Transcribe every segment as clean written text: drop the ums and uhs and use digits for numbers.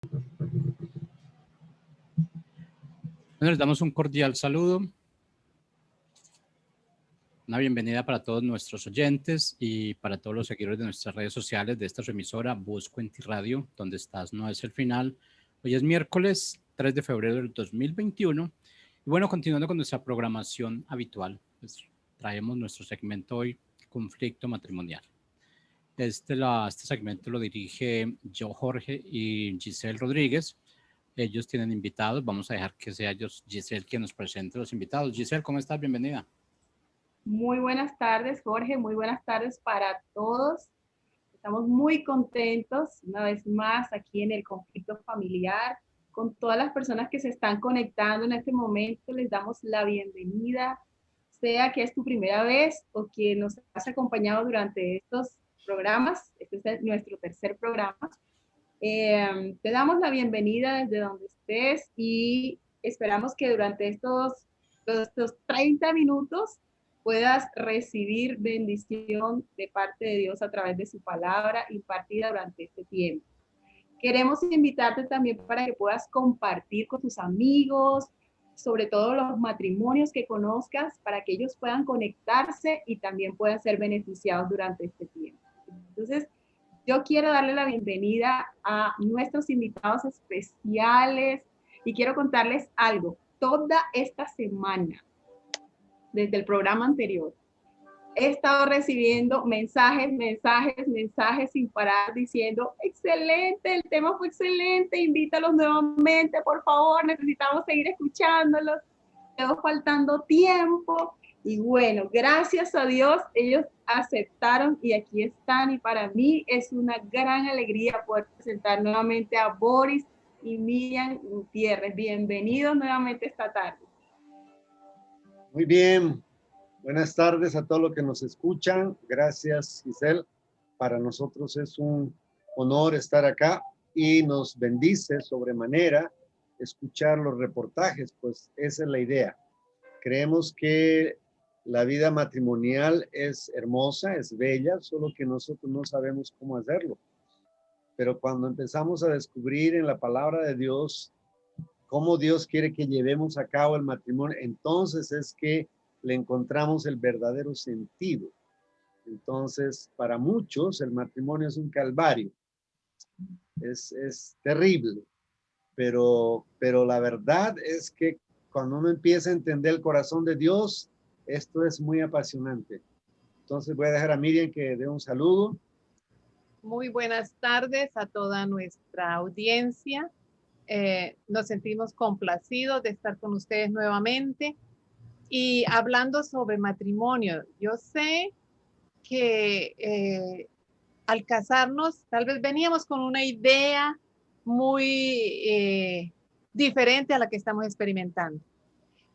Bueno, les damos un cordial saludo, una bienvenida para todos nuestros oyentes y para todos los seguidores de nuestras redes sociales de esta su emisora Busco en ti Radio, donde estás no es el final. Hoy es miércoles 3 de febrero del 2021 y bueno, continuando con nuestra programación habitual, pues traemos nuestro segmento hoy, conflicto matrimonial. Este segmento lo dirige yo, Jorge, y Giselle Rodríguez. Ellos tienen invitados. Vamos a dejar que sea ellos, Giselle, quien nos presente los invitados. Giselle, ¿cómo estás? Bienvenida. Muy buenas tardes, Jorge. Muy buenas tardes para todos. Estamos muy contentos una vez más aquí en el conflicto familiar. Con todas las personas que se están conectando en este momento, les damos la bienvenida, sea que es tu primera vez o que nos has acompañado durante estos programas. Este es nuestro tercer programa. Te damos la bienvenida desde donde estés y esperamos que durante estos 30 minutos puedas recibir bendición de parte de Dios a través de su palabra impartida durante este tiempo. Queremos invitarte también para que puedas compartir con tus amigos, sobre todo los matrimonios que conozcas, para que ellos puedan conectarse y también puedan ser beneficiados durante este tiempo. Entonces, yo quiero darle la bienvenida a nuestros invitados especiales y quiero contarles algo. Toda esta semana, desde el programa anterior, he estado recibiendo mensajes sin parar diciendo, excelente, el tema fue excelente, invítalos nuevamente, por favor, necesitamos seguir escuchándolos, quedó faltando tiempo. Y bueno, gracias a Dios, ellos aceptaron y aquí están. Y para mí es una gran alegría poder presentar nuevamente a Boris y Miriam Gutiérrez. Bienvenidos nuevamente esta tarde. Muy bien. Buenas tardes a todos los que nos escuchan. Gracias, Giselle. Para nosotros es un honor estar acá y nos bendice sobremanera escuchar los reportajes, pues esa es la idea. Creemos que la vida matrimonial es hermosa, es bella, solo que nosotros no sabemos cómo hacerlo. Pero cuando empezamos a descubrir en la palabra de Dios cómo Dios quiere que llevemos a cabo el matrimonio, entonces es que le encontramos el verdadero sentido. Entonces, para muchos el matrimonio es un calvario, es terrible, pero la verdad es que cuando uno empieza a entender el corazón de Dios, esto es muy apasionante. Entonces voy a dejar a Miriam que dé un saludo. Muy buenas tardes a toda nuestra audiencia. Nos sentimos complacidos de estar con ustedes nuevamente y hablando sobre matrimonio. Yo sé que al casarnos tal vez veníamos con una idea muy diferente a la que estamos experimentando.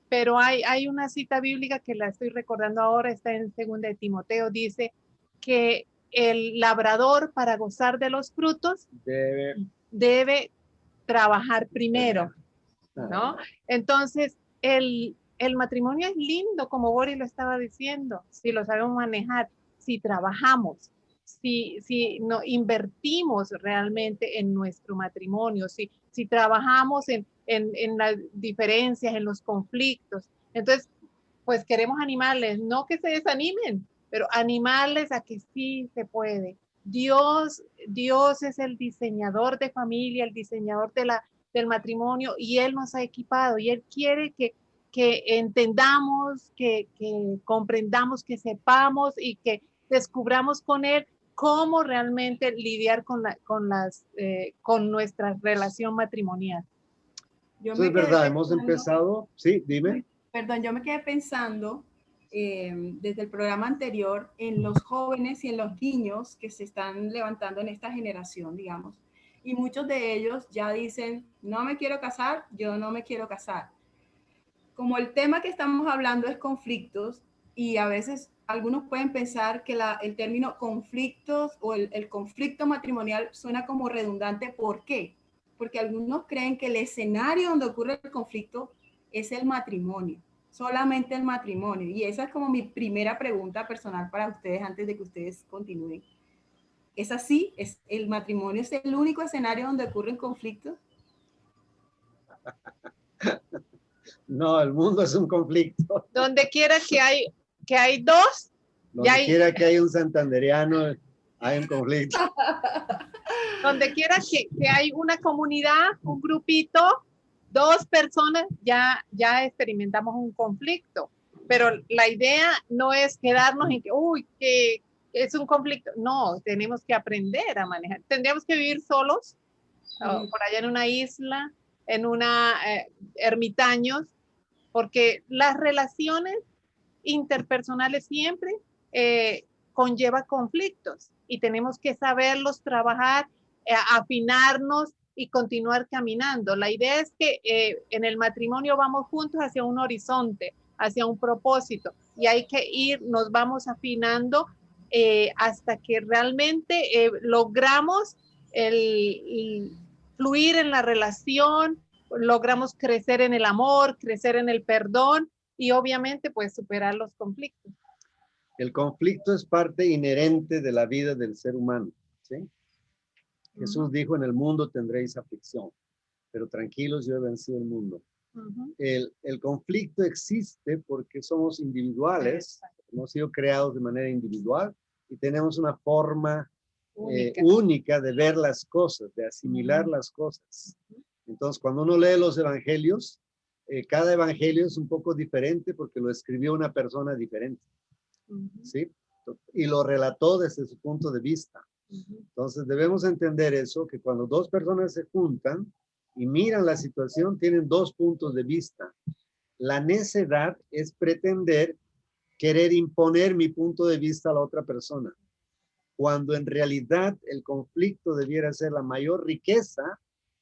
Pero hay una cita bíblica que la estoy recordando ahora, está en 2 de Timoteo, dice que el labrador para gozar de los frutos debe trabajar primero, ¿no? Entonces, el matrimonio es lindo, como Boris lo estaba diciendo, si lo sabemos manejar, si trabajamos, si no invertimos realmente en nuestro matrimonio, si trabajamos en las diferencias, en los conflictos. Entonces, pues queremos animarles, no que se desanimen, pero animarles a que sí se puede. Dios es el diseñador de familia, el diseñador del matrimonio, y Él nos ha equipado y Él quiere que entendamos, que comprendamos, que sepamos y que descubramos con Él cómo realmente lidiar con nuestra relación matrimonial. Eso es verdad, hemos empezado, sí, dime. Perdón, yo me quedé pensando desde el programa anterior en los jóvenes y en los niños que se están levantando en esta generación, digamos, y muchos de ellos ya dicen, no me quiero casar, yo no me quiero casar. Como el tema que estamos hablando es conflictos, y a veces algunos pueden pensar que el término conflictos o el conflicto matrimonial suena como redundante. ¿Por qué? Porque algunos creen que el escenario donde ocurre el conflicto es el matrimonio, solamente el matrimonio. Y esa es como mi primera pregunta personal para ustedes antes de que ustedes continúen. ¿Es así? ¿El matrimonio es el único escenario donde ocurren conflictos? No, el mundo es un conflicto. Donde quiera que hay dos, Donde quiera que haya un santandereano, hay un conflicto. donde quiera que hay una comunidad, un grupito, dos personas, ya experimentamos un conflicto. Pero la idea no es quedarnos en que, uy, que es un conflicto. No, tenemos que aprender a manejar. Tendríamos que vivir solos, por allá en una isla, en una ermitaños, porque las relaciones interpersonales siempre conlleva conflictos y tenemos que saberlos trabajar, afinarnos y continuar caminando. La idea es que en el matrimonio vamos juntos hacia un horizonte, hacia un propósito y hay que ir, nos vamos afinando hasta que realmente logramos el fluir en la relación, logramos crecer en el amor, crecer en el perdón y obviamente pues superar los conflictos. El conflicto es parte inherente de la vida del ser humano, ¿sí? Jesús dijo, en el mundo tendréis aflicción, pero tranquilos, yo he vencido el mundo. El conflicto existe porque somos individuales, hemos sido creados de manera individual y tenemos una forma única de ver las cosas, de asimilar las cosas. Entonces, cuando uno lee los evangelios, cada evangelio es un poco diferente porque lo escribió una persona diferente, ¿sí? Y lo relató desde su punto de vista. Entonces, debemos entender eso, que cuando dos personas se juntan y miran la situación, tienen dos puntos de vista. La necedad es pretender querer imponer mi punto de vista a la otra persona, cuando en realidad el conflicto debiera ser la mayor riqueza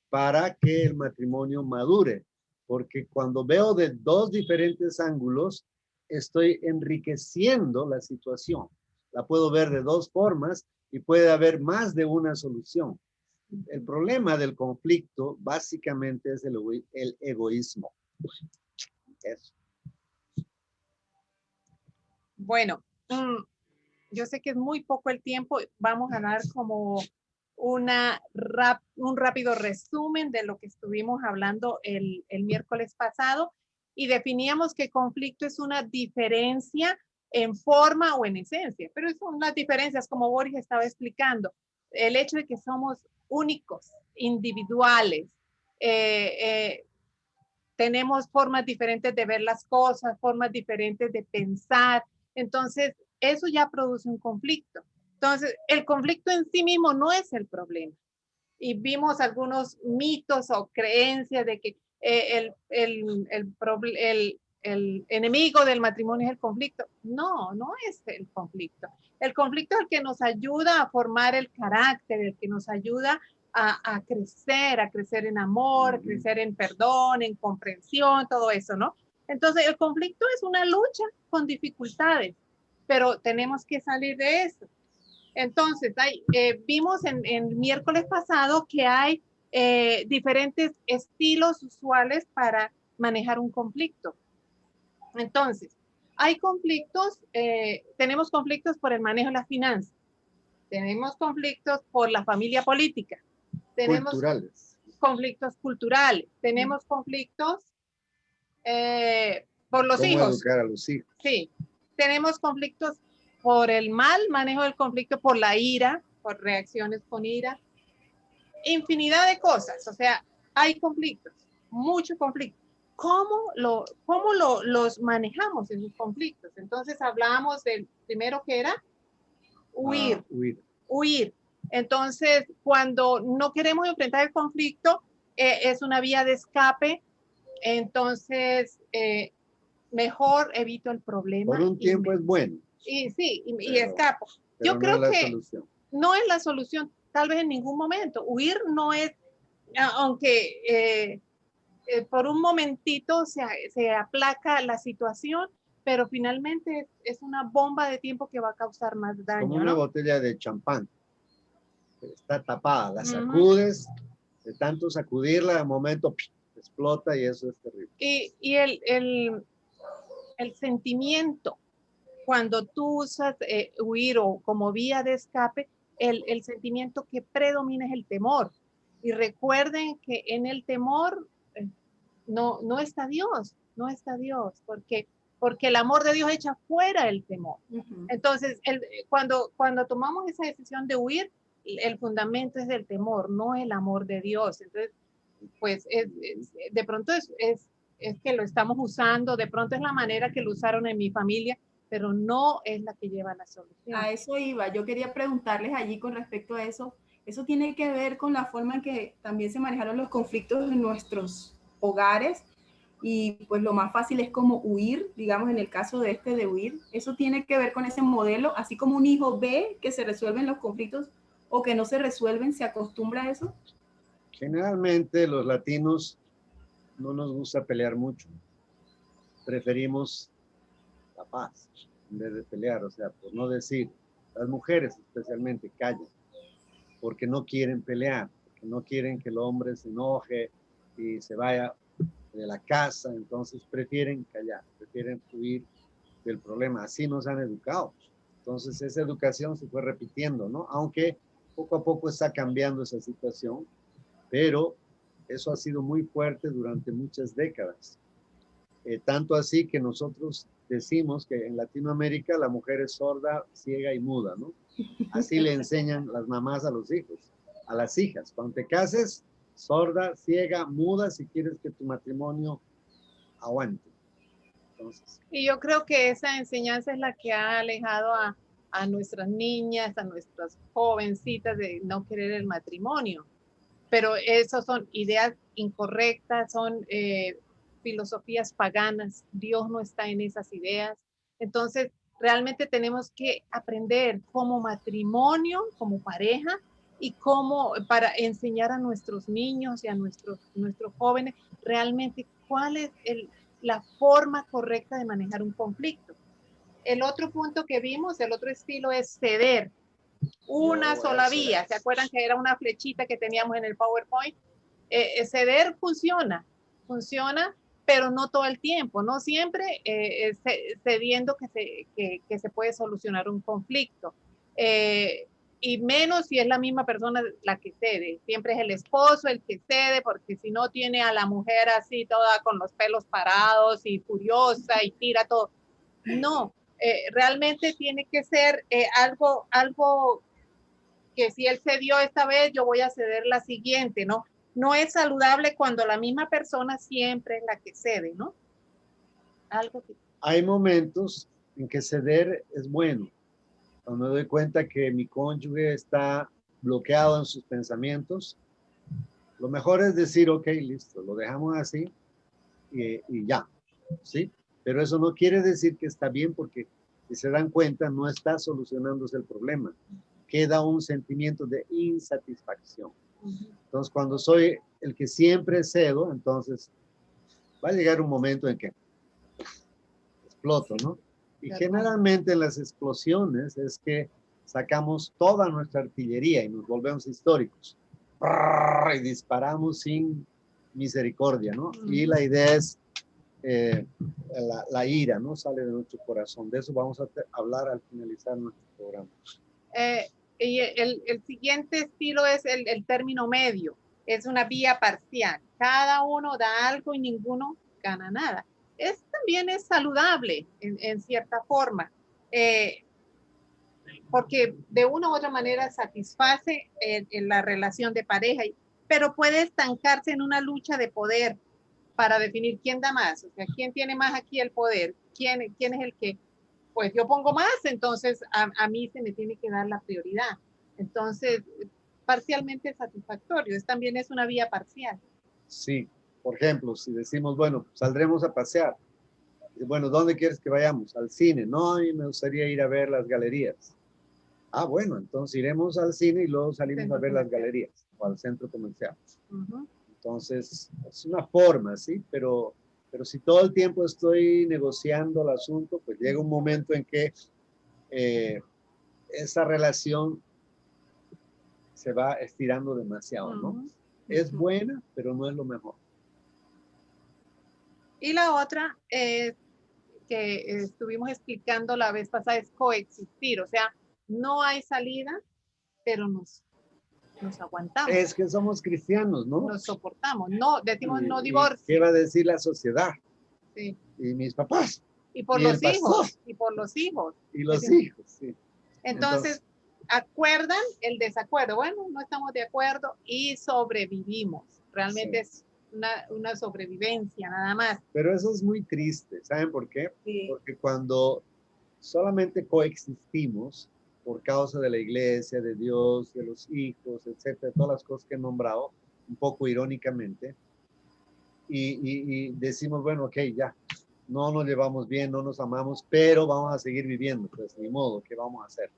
para que el matrimonio madure, porque cuando veo de dos diferentes ángulos, estoy enriqueciendo la situación. La puedo ver de dos formas y puede haber más de una solución. El problema del conflicto básicamente es el egoísmo. Eso. Bueno, yo sé que es muy poco el tiempo, vamos a dar como un rápido resumen de lo que estuvimos hablando el miércoles pasado y definíamos que conflicto es una diferencia en forma o en esencia, pero son las diferencias como Borges estaba explicando, el hecho de que somos únicos, individuales, tenemos formas diferentes de ver las cosas, formas diferentes de pensar, entonces eso ya produce un conflicto. Entonces, el conflicto en sí mismo no es el problema. Y vimos algunos mitos o creencias de que el enemigo del matrimonio es el conflicto. No, no es el conflicto. El conflicto es el que nos ayuda a formar el carácter, el que nos ayuda a crecer en amor, a crecer en perdón, en comprensión, todo eso, ¿no? Entonces, el conflicto es una lucha con dificultades, pero tenemos que salir de eso. Entonces, vimos en miércoles pasado que hay diferentes estilos usuales para manejar un conflicto. Entonces, hay conflictos, tenemos conflictos por el manejo de las finanzas, tenemos conflictos por la familia política, tenemos conflictos culturales, tenemos conflictos por los hijos. ¿Cómo educar a los hijos? Sí, tenemos conflictos por el mal manejo del conflicto, por la ira, por reacciones con ira, infinidad de cosas. O sea, hay conflictos, mucho conflicto. ¿Cómo los manejamos esos conflictos? Entonces hablábamos del primero que era huir. Huir. Entonces, cuando no queremos enfrentar el conflicto, es una vía de escape. Entonces, mejor evito el problema. Por un tiempo es bueno. Y sí, y escapo. Yo creo que no es la solución, tal vez en ningún momento. Huir no es, aunque por un momentito se aplaca la situación, pero finalmente es una bomba de tiempo que va a causar más daño. Como una botella de champán. Está tapada, la sacudes, de tanto sacudirla, de momento explota y eso es terrible. Y el sentimiento, cuando tú usas huir o como vía de escape, el sentimiento que predomina es el temor. Y recuerden que en el temor no está Dios, no está Dios, porque el amor de Dios echa fuera el temor. Entonces, cuando tomamos esa decisión de huir, el fundamento es el temor, no el amor de Dios. Entonces, pues de pronto es que lo estamos usando, de pronto es la manera que lo usaron en mi familia, pero no es la que lleva a la solución. A eso iba. Yo quería preguntarles allí con respecto a eso. Eso tiene que ver con la forma en que también se manejaron los conflictos en nuestros hogares, y pues lo más fácil es como huir, digamos en el caso de huir. Eso tiene que ver con ese modelo, así como un hijo ve que se resuelven los conflictos o que no se resuelven, se acostumbra a eso. Generalmente los latinos no nos gusta pelear mucho. Preferimos la paz en vez de pelear, o sea, por no decir, las mujeres especialmente callan, porque no quieren pelear, porque no quieren que el hombre se enoje y se vaya de la casa, entonces prefieren callar, prefieren huir del problema. Así nos han educado. Entonces esa educación se fue repitiendo, ¿no? Aunque poco a poco está cambiando esa situación, pero eso ha sido muy fuerte durante muchas décadas. Tanto así que nosotros decimos que en Latinoamérica la mujer es sorda, ciega y muda, ¿no? Así le enseñan las mamás a los hijos, a las hijas. Cuando te cases, sorda, ciega, muda, si quieres que tu matrimonio aguante. Entonces, y yo creo que esa enseñanza es la que ha alejado a nuestras niñas, a nuestras jovencitas de no querer el matrimonio. Pero eso son ideas incorrectas, son filosofías paganas. Dios no está en esas ideas. Entonces, realmente tenemos que aprender como matrimonio, como pareja, y cómo para enseñar a nuestros niños y a nuestros jóvenes realmente cuál es la forma correcta de manejar un conflicto. El otro punto que vimos, el otro estilo es ceder. Una sola vía. ¿Se acuerdan que era una flechita que teníamos en el PowerPoint? Ceder funciona, pero no todo el tiempo, no siempre cediendo que se puede solucionar un conflicto. Y menos si es la misma persona la que cede. Siempre es el esposo el que cede, porque si no tiene a la mujer así toda con los pelos parados y furiosa y tira todo. No, realmente tiene que ser algo que si él cedió esta vez, yo voy a ceder la siguiente, ¿no? No es saludable cuando la misma persona siempre es la que cede, ¿no? Algo que... Hay momentos en que ceder es bueno. Cuando me doy cuenta que mi cónyuge está bloqueado en sus pensamientos, lo mejor es decir, ok, listo, lo dejamos así y ya, ¿sí? Pero eso no quiere decir que está bien, porque si se dan cuenta, no está solucionándose el problema. Queda un sentimiento de insatisfacción. Entonces, cuando soy el que siempre cedo, entonces va a llegar un momento en que exploto, ¿no? Y generalmente en las explosiones es que sacamos toda nuestra artillería y nos volvemos históricos. Y disparamos sin misericordia, ¿no? Y la idea es la ira, ¿no? Sale de nuestro corazón. De eso vamos a hablar al finalizar nuestro programa. Y el siguiente estilo es el término medio. Es una vía parcial. Cada uno da algo y ninguno gana nada. También es saludable en cierta forma, porque de una u otra manera satisface en la relación de pareja, pero puede estancarse en una lucha de poder para definir quién da más, o sea, quién tiene más aquí el poder, quién es el que, pues yo pongo más, entonces a mí se me tiene que dar la prioridad. Entonces, parcialmente satisfactorio, también es una vía parcial. Sí, por ejemplo, si decimos, bueno, saldremos a pasear. Bueno, ¿dónde quieres que vayamos? Al cine. No, a mí me gustaría ir a ver las galerías. Ah, bueno, entonces iremos al cine y luego salimos a ver las galerías o al centro comercial. Entonces, es una forma, ¿sí? Pero si todo el tiempo estoy negociando el asunto, pues llega un momento en que esa relación se va estirando demasiado, ¿no? Es buena, pero no es lo mejor. Y la otra que estuvimos explicando la vez pasada es coexistir, o sea, no hay salida, pero nos aguantamos, Es que somos cristianos, ¿no? nos soportamos, no, decimos no ¿Y divorcio. qué va a decir la sociedad? Sí. Y mis papás. Y por Y el los hijos, pastor. y por los hijos. Y los Decimos, hijos, sí. entonces, acuerdan el desacuerdo. Bueno, no estamos de acuerdo y sobrevivimos. Realmente Sí. es una sobrevivencia, nada más. Pero eso es muy triste, ¿saben por qué? Sí. Porque cuando solamente coexistimos por causa de la iglesia, de Dios, de los hijos, etcétera, todas las cosas que he nombrado, un poco irónicamente, y decimos, bueno, ok, ya, no nos llevamos bien, no nos amamos, pero vamos a seguir viviendo, pues ni modo, ¿qué vamos a hacer?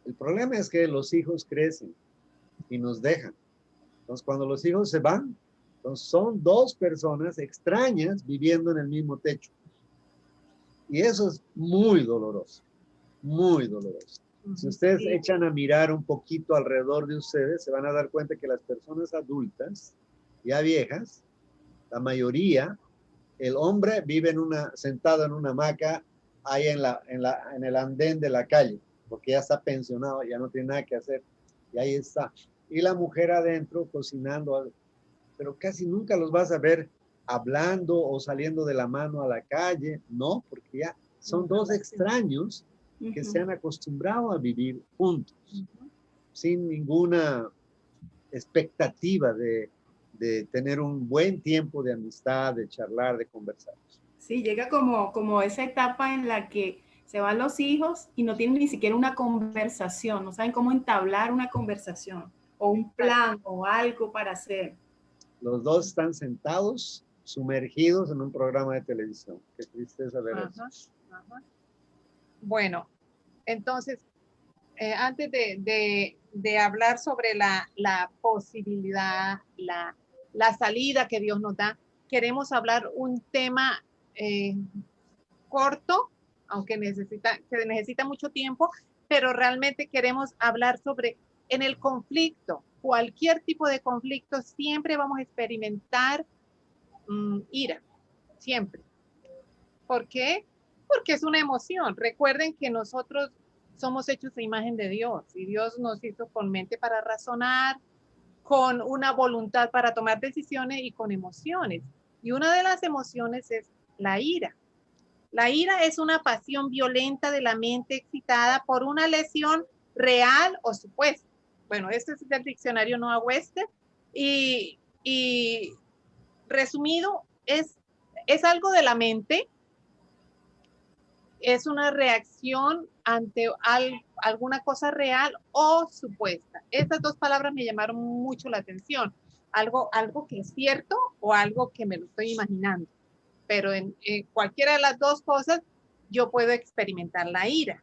El problema es que los hijos crecen y nos dejan. Entonces, cuando los hijos se van, entonces son dos personas extrañas viviendo en el mismo techo. Y eso es muy doloroso, muy doloroso. Si ustedes Sí. echan a mirar un poquito alrededor de ustedes, se van a dar cuenta que las personas adultas, ya viejas, la mayoría, el hombre vive sentado en una hamaca ahí en el andén de la calle, porque ya está pensionado, ya no tiene nada que hacer, y ahí está. Y la mujer adentro cocinando, pero casi nunca los vas a ver hablando o saliendo de la mano a la calle, no, porque ya son dos extraños que se han acostumbrado a vivir juntos, sin ninguna expectativa de tener un buen tiempo de amistad, de charlar, de conversar. Sí, llega como esa etapa en la que se van los hijos y no tienen ni siquiera una conversación, no saben cómo entablar una conversación o un plan o algo para hacer. Los dos están sentados, sumergidos en un programa de televisión. Qué tristeza ver eso. Ajá. Bueno, entonces, antes de hablar sobre la posibilidad, la salida que Dios nos da, queremos hablar un tema corto, aunque se necesita mucho tiempo, pero realmente queremos hablar sobre en el conflicto, cualquier tipo de conflicto, siempre vamos a experimentar ira, siempre. ¿Por qué? Porque es una emoción. Recuerden que nosotros somos hechos a imagen de Dios y Dios nos hizo con mente para razonar, con una voluntad para tomar decisiones y con emociones. Y una de las emociones es la ira. La ira es una pasión violenta de la mente excitada por una lesión real o supuesta. Bueno, este es del diccionario Noah Webster y resumido es algo de la mente, es una reacción ante alguna cosa real o supuesta. Estas dos palabras me llamaron mucho la atención. Algo que es cierto o algo que me lo estoy imaginando. Pero en cualquiera de las dos cosas yo puedo experimentar la ira.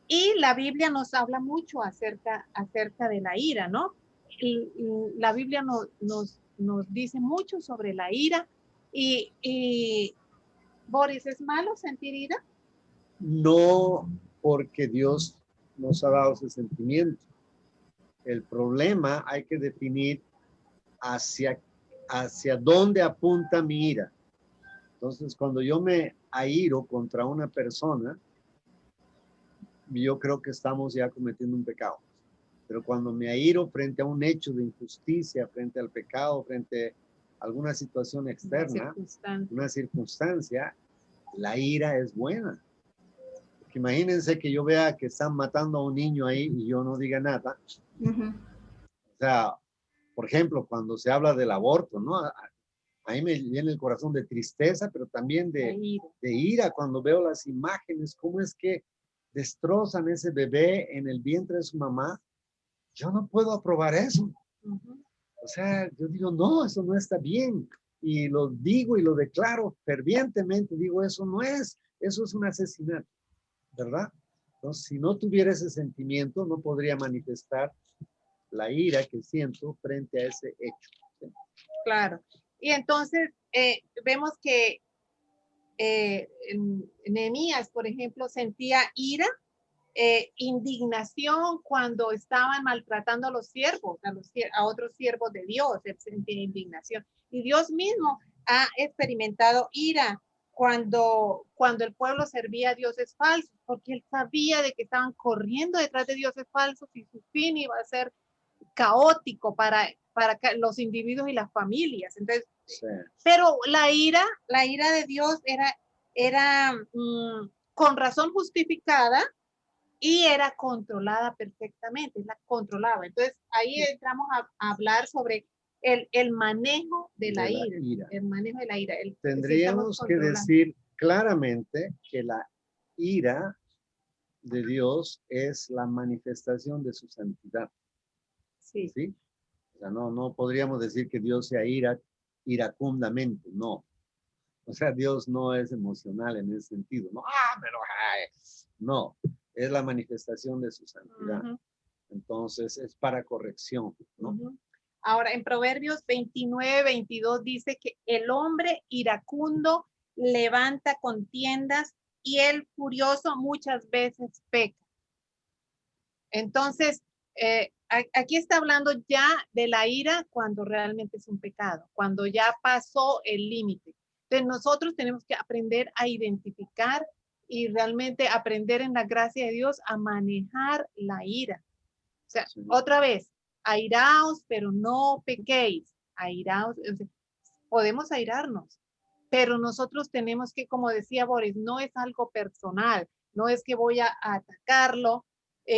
Y la Biblia nos habla mucho acerca de la ira, ¿no? La Biblia nos dice mucho sobre la ira. Y Boris, ¿es malo sentir ira? No, porque Dios nos ha dado ese sentimiento. El problema hay que definir hacia dónde apunta mi ira. Entonces, cuando yo me airo contra una persona, yo creo que estamos ya cometiendo un pecado. Pero cuando me airo frente a un hecho de injusticia, frente al pecado, frente a alguna situación externa, una circunstancia, la ira es buena. Porque imagínense que yo vea que están matando a un niño ahí y yo no diga nada. O sea, por ejemplo, cuando se habla del aborto, ¿no? A mí me viene el corazón de tristeza, pero también de ira cuando veo las imágenes, cómo es que destrozan ese bebé en el vientre de su mamá. Yo no puedo aprobar eso. O sea, yo digo, no, eso no está bien. Y lo digo y lo declaro fervientemente. Digo, eso es un asesinato, ¿verdad? Entonces, si no tuviera ese sentimiento, no podría manifestar la ira que siento frente a ese hecho. ¿Sí? Claro. Y entonces vemos que Nehemías, por ejemplo, sentía ira, indignación cuando estaban maltratando a los siervos, a otros siervos de Dios, él sentía indignación. Y Dios mismo ha experimentado ira cuando el pueblo servía a dioses falsos, porque él sabía de que estaban corriendo detrás de dioses falsos y su fin iba a ser caótico para los individuos y las familias. Entonces, Sí. pero la ira de Dios era con razón justificada y era controlada perfectamente, la controlaba. Entonces, ahí entramos a hablar sobre el manejo de la ira. El manejo de la ira. Tendríamos que decir claramente que la ira de Dios es la manifestación de su santidad. Sí. ¿Sí? O sea, no podríamos decir que Dios sea iracundamente, no. O sea, Dios no es emocional en ese sentido. No, no, es la manifestación de su santidad. Entonces, es para corrección, ¿no? Ahora, en Proverbios 29-22 dice que el hombre iracundo levanta contiendas y el furioso muchas veces peca. Entonces, aquí está hablando ya de la ira cuando realmente es un pecado, cuando ya pasó el límite. Entonces, nosotros tenemos que aprender a identificar y realmente aprender en la gracia de Dios a manejar la ira. O sea, sí. Otra vez, airaos, pero no pequéis. Airaos, o sea, podemos airarnos, pero nosotros tenemos que, como decía Boris, no es algo personal, no es que voy a atacarlo.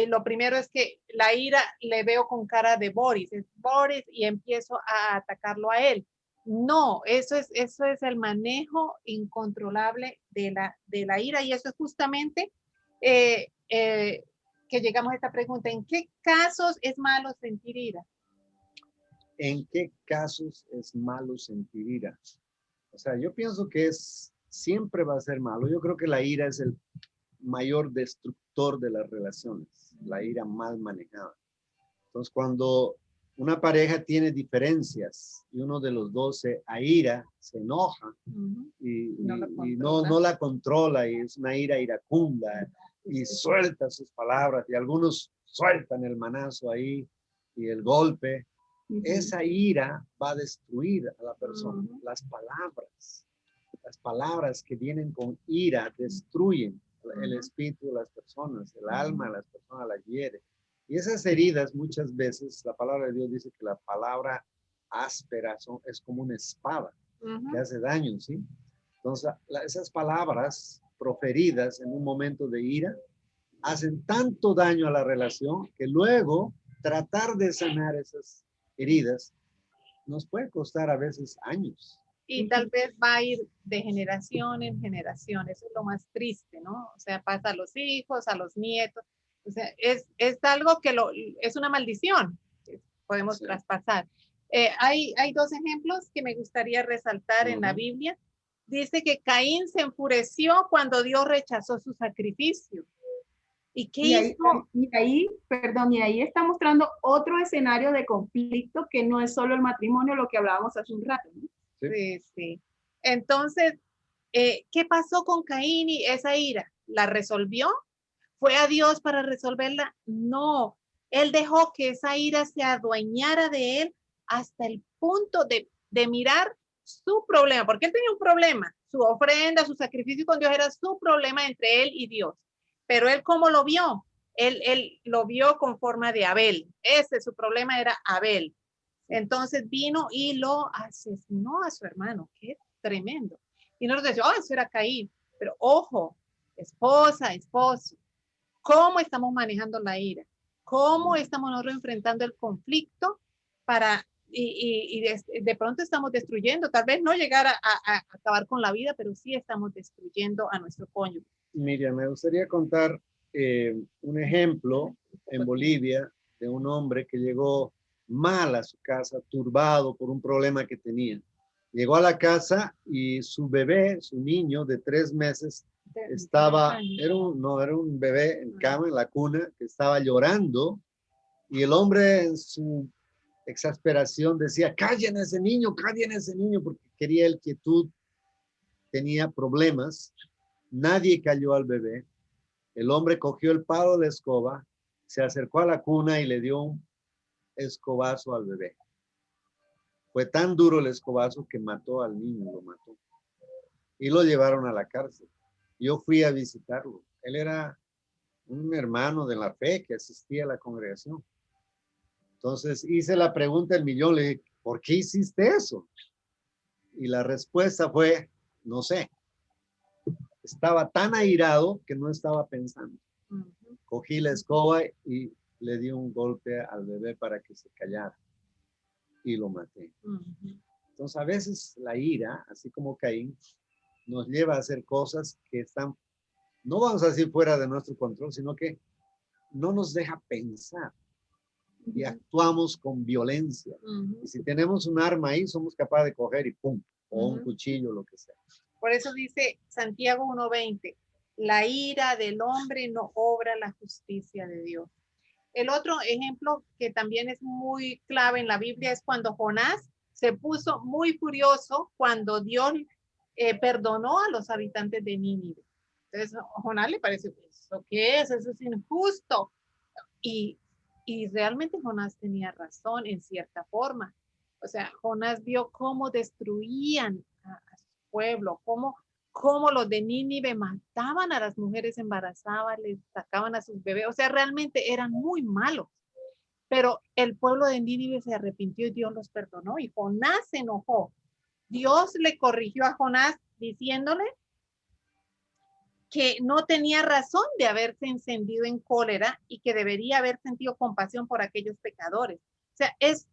Lo primero es que la ira le veo con cara de Boris, es Boris y empiezo a atacarlo a él. No, eso es el manejo incontrolable de la ira y eso es justamente que llegamos a esta pregunta. ¿En qué casos es malo sentir ira? ¿En qué casos es malo sentir ira? O sea, yo pienso que siempre va a ser malo. Yo creo que la ira es el mayor destructor de las relaciones, la ira mal manejada. Entonces, cuando una pareja tiene diferencias y uno de los dos se aira, se enoja y no la controla y es una ira iracunda y suelta sus palabras y algunos sueltan el manazo ahí y el golpe, esa ira va a destruir a la persona. Las palabras que vienen con ira destruyen el espíritu de las personas, el alma de las personas la hiere. Y esas heridas muchas veces, la palabra de Dios dice que la palabra áspera es como una espada que hace daño, ¿sí? Entonces, esas palabras proferidas en un momento de ira hacen tanto daño a la relación que luego tratar de sanar esas heridas nos puede costar a veces años. Y tal vez va a ir de generación en generación, eso es lo más triste, ¿no? O sea, pasa a los hijos, a los nietos, o sea, es algo que es una maldición que podemos traspasar. Hay dos ejemplos que me gustaría resaltar en la Biblia. Dice que Caín se enfureció cuando Dios rechazó su sacrificio. ¿Y qué hizo? Y ahí está mostrando otro escenario de conflicto que no es solo el matrimonio, lo que hablábamos hace un rato, ¿no? Sí. Entonces, ¿qué pasó con Caín y esa ira? ¿La resolvió? ¿Fue a Dios para resolverla? No. Él dejó que esa ira se adueñara de él hasta el punto de mirar su problema, porque él tenía un problema. Su ofrenda, su sacrificio con Dios era su problema entre él y Dios. Pero él, ¿cómo lo vio? Él lo vio con forma de Abel. Su problema era Abel. Entonces vino y lo asesinó a su hermano. Qué tremendo. Y nosotros decimos, eso era Caín. Pero ojo, esposa, esposo, ¿cómo estamos manejando la ira? ¿Cómo estamos nosotros enfrentando el conflicto y de pronto estamos destruyendo, tal vez no llegar a acabar con la vida, pero sí estamos destruyendo a nuestro cónyuge? Miriam, me gustaría contar un ejemplo en Bolivia de un hombre que llegó mal a su casa, turbado por un problema que tenía. Llegó a la casa y su bebé, su niño de 3 meses, era un bebé en cama, en la cuna, que estaba llorando, y el hombre en su exasperación decía, callen a ese niño, porque quería el quietud, tenía problemas. Nadie cayó al bebé. El hombre cogió el palo de la escoba, se acercó a la cuna y le dio un escobazo al bebé. Fue tan duro el escobazo que mató al niño, lo mató. y lo llevaron a la cárcel. Yo fui a visitarlo. Él era un hermano de la fe que asistía a la congregación. Entonces hice la pregunta del millón, le dije, ¿por qué hiciste eso? Y la respuesta fue, no sé. Estaba tan airado que no estaba pensando. Cogí la escoba y le di un golpe al bebé para que se callara y lo maté. Entonces a veces la ira, así como Caín, nos lleva a hacer cosas que están, no vamos a decir fuera de nuestro control, sino que no nos deja pensar y actuamos con violencia. Y si tenemos un arma ahí, somos capaces de coger y pum, o un cuchillo, lo que sea. Por eso dice Santiago 1:20, la ira del hombre no obra la justicia de Dios. El otro ejemplo que también es muy clave en la Biblia es cuando Jonás se puso muy furioso cuando Dios perdonó a los habitantes de Nínive. Entonces a Jonás le parece, ¿eso qué es? Eso es injusto. Y realmente Jonás tenía razón en cierta forma. O sea, Jonás vio cómo destruían a su pueblo, cómo los de Nínive mataban a las mujeres embarazadas, les sacaban a sus bebés. O sea, realmente eran muy malos. Pero el pueblo de Nínive se arrepintió y Dios los perdonó. Y Jonás se enojó. Dios le corrigió a Jonás diciéndole que no tenía razón de haberse encendido en cólera y que debería haber sentido compasión por aquellos pecadores. O sea, es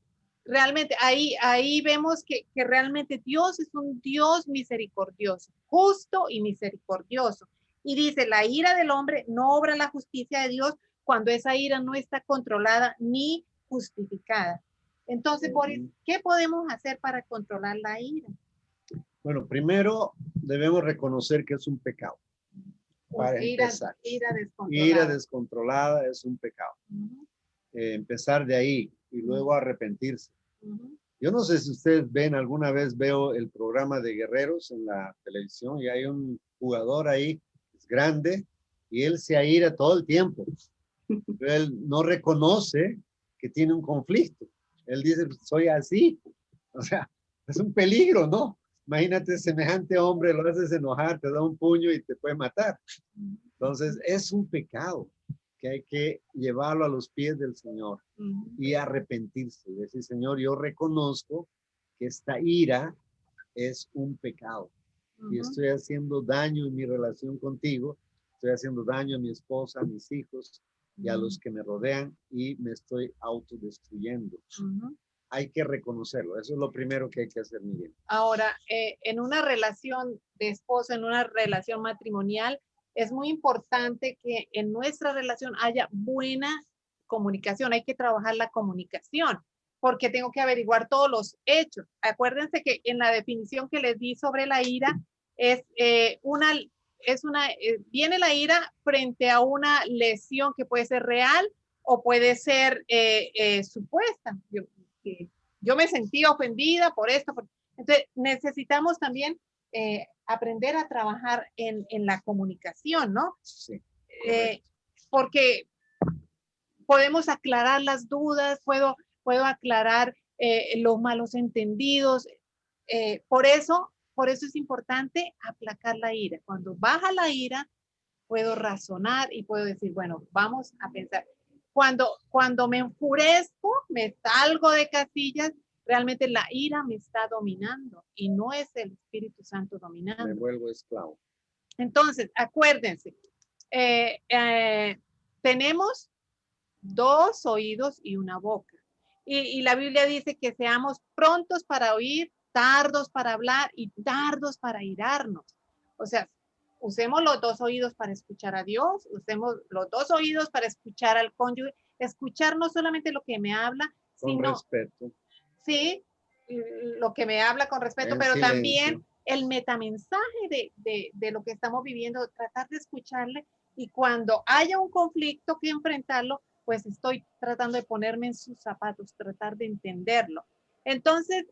realmente, ahí vemos que realmente Dios es un Dios misericordioso, justo y misericordioso. Y dice, la ira del hombre no obra la justicia de Dios cuando esa ira no está controlada ni justificada. Entonces, Boris, ¿qué podemos hacer para controlar la ira? Bueno, primero debemos reconocer que es un pecado. Para empezar. Ira descontrolada es un pecado. Empezar de ahí y luego arrepentirse. Yo no sé si ustedes ven, alguna vez veo el programa de guerreros en la televisión y hay un jugador ahí, es grande, y él se aira todo el tiempo. Pero él no reconoce que tiene un conflicto. Él dice, soy así. O sea, es un peligro, ¿no? Imagínate, semejante hombre, lo haces enojar, te da un puño y te puede matar. Entonces, es un pecado que hay que llevarlo a los pies del Señor y arrepentirse. Y decir, Señor, yo reconozco que esta ira es un pecado y estoy haciendo daño en mi relación contigo, estoy haciendo daño a mi esposa, a mis hijos y a los que me rodean y me estoy autodestruyendo. Hay que reconocerlo. Eso es lo primero que hay que hacer, Miguel. Ahora, en una relación de esposo, en una relación matrimonial, es muy importante que en nuestra relación haya buena comunicación. Hay que trabajar la comunicación porque tengo que averiguar todos los hechos. Acuérdense que en la definición que les di sobre la ira viene la ira frente a una lesión que puede ser real o puede ser supuesta. Yo me sentí ofendida por esto. Entonces, necesitamos también aprender a trabajar en la comunicación, ¿no? Sí. Porque podemos aclarar las dudas, puedo aclarar los malos entendidos. Por eso es importante aplacar la ira. Cuando baja la ira, puedo razonar y puedo decir, bueno, vamos a pensar. Cuando me enfurezco, me salgo de casillas, realmente la ira me está dominando y no es el Espíritu Santo dominando. Me vuelvo esclavo. Entonces, acuérdense, tenemos 2 oídos y una boca. Y la Biblia dice que seamos prontos para oír, tardos para hablar y tardos para irarnos. O sea, usemos los 2 oídos para escuchar a Dios, usemos los 2 oídos para escuchar al cónyuge, escuchar no solamente lo que me habla, con respeto. Sí, lo que me habla con respeto, pero silencio. También el metamensaje de lo que estamos viviendo, tratar de escucharle y cuando haya un conflicto que enfrentarlo, pues estoy tratando de ponerme en sus zapatos, tratar de entenderlo. Entonces,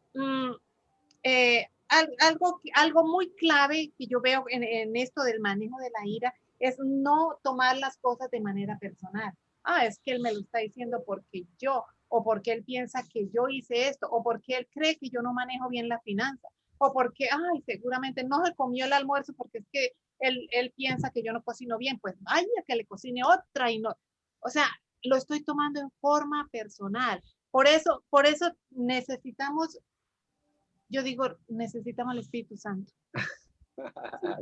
algo muy clave que yo veo en esto del manejo de la ira es no tomar las cosas de manera personal. Es que él me lo está diciendo porque yo, o porque él piensa que yo hice esto, o porque él cree que yo no manejo bien la finanza. o porque, ay, seguramente no se comió el almuerzo porque es que él piensa que yo no cocino bien, pues vaya que le cocine otra y no. O sea, lo estoy tomando en forma personal. Por eso necesitamos, yo digo, necesitamos el Espíritu Santo.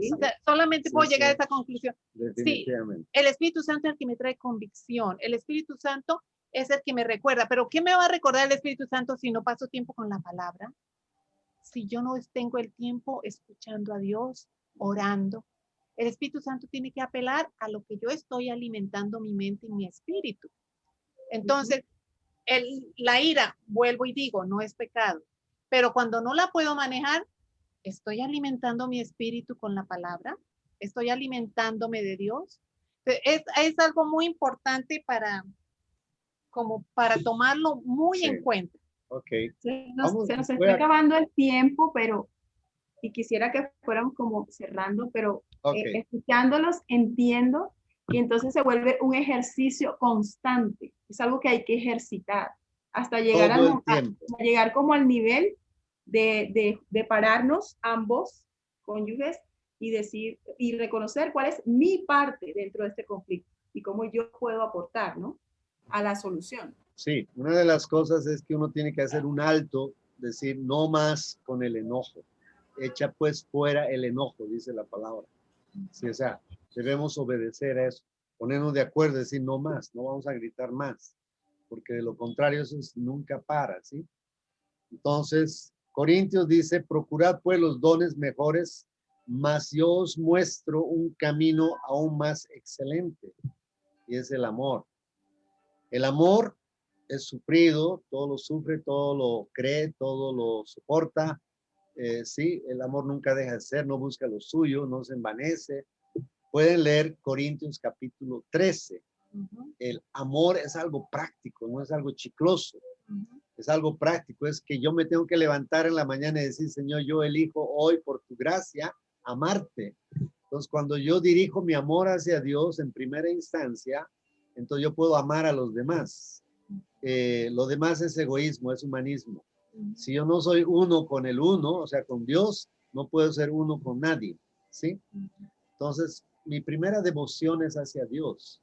Sí, O sea, solamente sí, puedo llegar a sí, esa conclusión. Sí, definitivamente. el Espíritu Santo es el que me trae convicción. El Espíritu Santo es el que me recuerda. Pero ¿qué me va a recordar el Espíritu Santo si no paso tiempo con la palabra? Si yo no tengo el tiempo escuchando a Dios, orando. El Espíritu Santo tiene que apelar a lo que yo estoy alimentando mi mente y mi espíritu. Entonces, la ira, vuelvo y digo, no es pecado. Pero cuando no la puedo manejar, estoy alimentando mi espíritu con la palabra, estoy alimentándome de Dios. Es algo muy importante como para tomarlo muy en cuenta. Ok. Se Vamos, nos voy está a- acabando el tiempo, pero y quisiera que fuéramos como cerrando, pero ok. escuchándolos entiendo que entonces se vuelve un ejercicio constante. Es algo que hay que ejercitar hasta llegar Todo el tiempo. a llegar como al nivel de pararnos ambos cónyuges y decir y reconocer cuál es mi parte dentro de este conflicto y cómo yo puedo aportar, ¿no? A la solución. Sí, una de las cosas es que uno tiene que hacer un alto, decir no más con el enojo. Echa pues fuera el enojo, dice la palabra. Sí, o sea, debemos obedecer a eso, ponernos de acuerdo, decir no más, no vamos a gritar más, porque de lo contrario eso nunca para, ¿sí? Entonces, Corintios dice, procurad pues los dones mejores, mas yo os muestro un camino aún más excelente, y es el amor. El amor es sufrido, todo lo sufre, todo lo cree, todo lo soporta. Sí, el amor nunca deja de ser, no busca lo suyo, no se envanece. Pueden leer Corintios capítulo 13. El amor es algo práctico, no es algo chicloso. Es algo práctico, es que yo me tengo que levantar en la mañana y decir, Señor, yo elijo hoy por tu gracia amarte. Entonces, cuando yo dirijo mi amor hacia Dios en primera instancia, entonces yo puedo amar a los demás. Lo demás es egoísmo, es humanismo. Si yo no soy uno con el uno, o sea, con Dios, no puedo ser uno con nadie, ¿sí? Entonces, mi primera devoción es hacia Dios.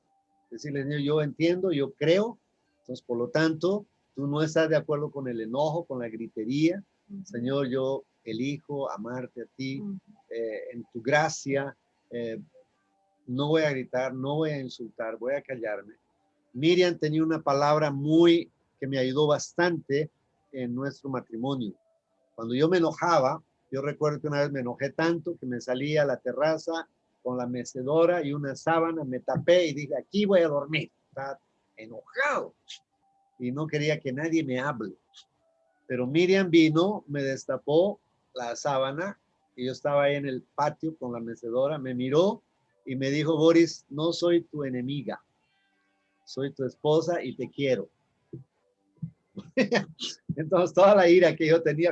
Decirle, Señor, yo entiendo, yo creo, entonces, por lo tanto, tú no estás de acuerdo con el enojo, con la gritería. Señor, yo elijo amarte a ti en tu gracia. No voy a gritar, no voy a insultar, voy a callarme. Miriam tenía una palabra que me ayudó bastante en nuestro matrimonio. Cuando yo me enojaba, yo recuerdo que una vez me enojé tanto que me salí a la terraza con la mecedora y una sábana, me tapé y dije, aquí voy a dormir. Estaba enojado y no quería que nadie me hable. Pero Miriam vino, me destapó la sábana y yo estaba ahí en el patio con la mecedora, me miró y me dijo, Boris, no soy tu enemiga, soy tu esposa y te quiero. Entonces toda la ira que yo tenía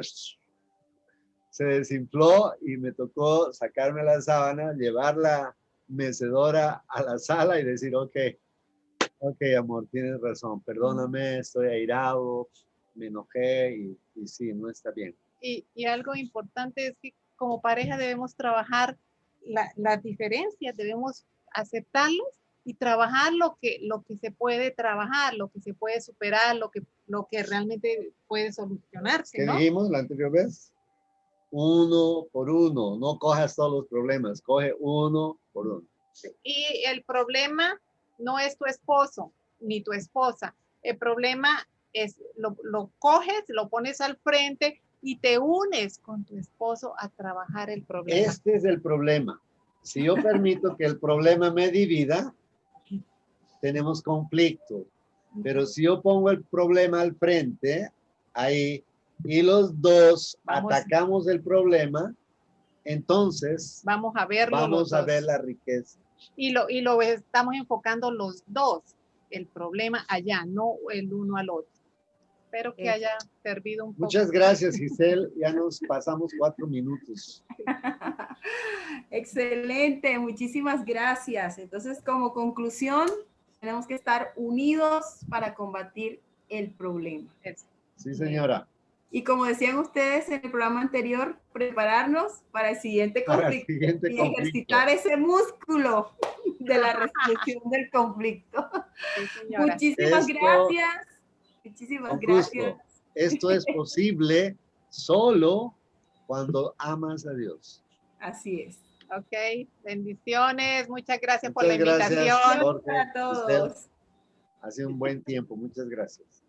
se desinfló y me tocó sacarme la sábana, llevar la mecedora a la sala y decir, ok, amor, tienes razón, perdóname, estoy airado, me enojé y sí, no está bien. Y algo importante es que como pareja debemos trabajar las diferencias, debemos aceptarlas y trabajar lo que se puede trabajar, lo que se puede superar, lo que realmente puede solucionarse, ¿Qué ¿no? dijimos la anterior vez? Uno por uno, no cojas todos los problemas, coge uno por uno. Y el problema no es tu esposo ni tu esposa, el problema es lo coges, lo pones al frente y te unes con tu esposo a trabajar el problema. Este es el problema. Si yo permito que el problema me divida, tenemos conflicto. Pero si yo pongo el problema al frente, ahí, y los dos atacamos el problema, entonces vamos a verlo, vamos a ver la riqueza. Y lo estamos enfocando los dos, el problema allá, no el uno al otro. Espero que haya servido un poco. Muchas gracias, Giselle. Ya nos pasamos 4 minutos. Excelente, muchísimas gracias. Entonces, como conclusión, tenemos que estar unidos para combatir el problema. Sí, señora. Y como decían ustedes en el programa anterior, prepararnos para el siguiente conflicto y ejercitar ese músculo de la resolución del conflicto. Sí, señora. Muchísimas gracias. Muchísimas gracias. Esto es posible solo cuando amas a Dios. Así es. Ok, bendiciones. Muchas gracias por Muchas la invitación. gracias, Jorge, Para todos. Giselle. Ha sido un buen tiempo. Muchas gracias.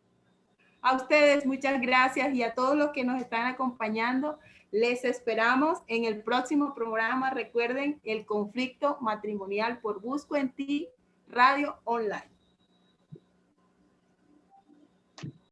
A ustedes, muchas gracias, y a todos los que nos están acompañando, les esperamos en el próximo programa. Recuerden, el conflicto matrimonial por Busco en Ti Radio Online.